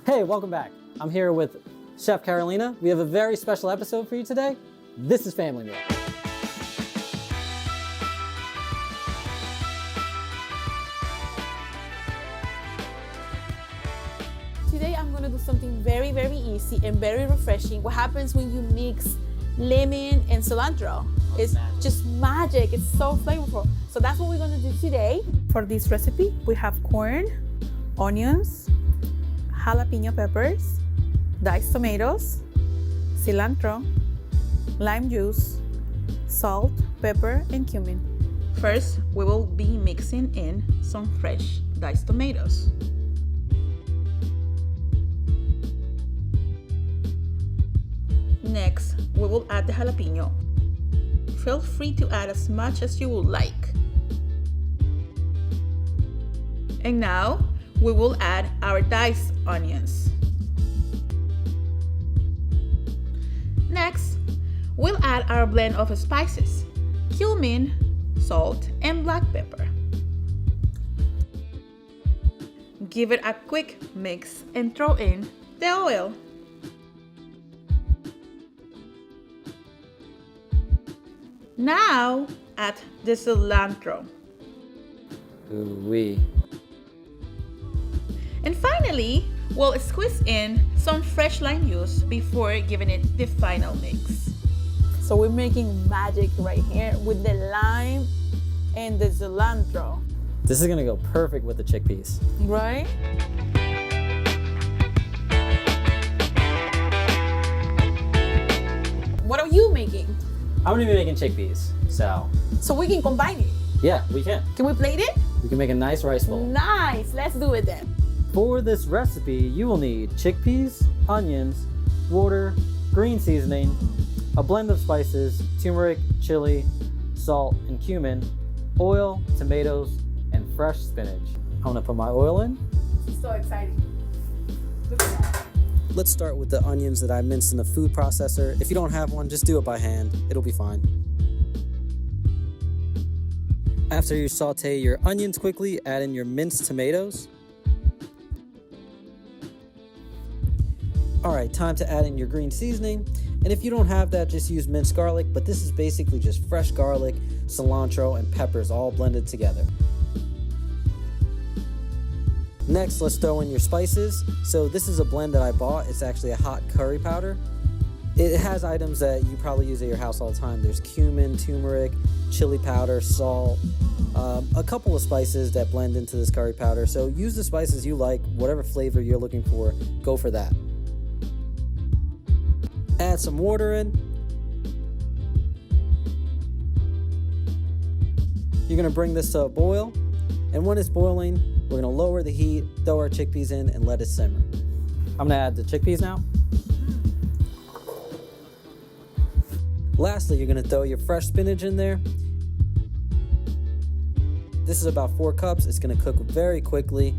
Hey, welcome back. I'm here with Chef Carolina. We have a very special episode for you today. This is Family Meal. Today I'm gonna do something very, very easy and very refreshing. What happens when you mix lemon and cilantro? It's just magic. It's so flavorful. So that's what we're gonna do today. For this recipe, we have corn, onions, jalapeno peppers, diced tomatoes, cilantro, lime juice, salt, pepper, and cumin. First, we will be mixing in some fresh diced tomatoes. Next, we will add the jalapeno. Feel free to add as much as you would like. And now, we will add our diced onions. Next, we'll add our blend of spices, cumin, salt, and black pepper. Give it a quick mix and throw in the oil. Now, add the cilantro. Ooh-wee. And finally, we'll squeeze in some fresh lime juice before giving it the final mix. So we're making magic right here with the lime and the cilantro. This is gonna go perfect with the chickpeas. Right? What are you making? I'm gonna be making chickpeas, So we can combine it. yeah, we can. Can we plate it? We can make a nice rice bowl. Nice, let's do it then. For this recipe, you will need chickpeas, onions, water, green seasoning, a blend of spices, turmeric, chili, salt, and cumin, oil, tomatoes, and fresh spinach. I'm gonna put my oil in. This is so exciting. Look at that. Let's start with the onions that I minced in the food processor. If you don't have one, just do it by hand. It'll be fine. After you saute your onions quickly, add in your minced tomatoes. All right, time to add in your green seasoning. And if you don't have that, just use minced garlic, but this is basically just fresh garlic, cilantro, and peppers all blended together. Next, let's throw in your spices. So this is a blend that I bought. It's actually a hot curry powder. It has items that you probably use at your house all the time. There's cumin, turmeric, chili powder, salt, a couple of spices that blend into this curry powder. So use the spices you like, whatever flavor you're looking for, go for that. Add some water in. You're gonna bring this to a boil, and when it's boiling, we're gonna lower the heat, throw our chickpeas in, and let it simmer. I'm gonna add the chickpeas now. Lastly, you're gonna throw your fresh spinach in there. This is about 4 cups. It's gonna cook very quickly.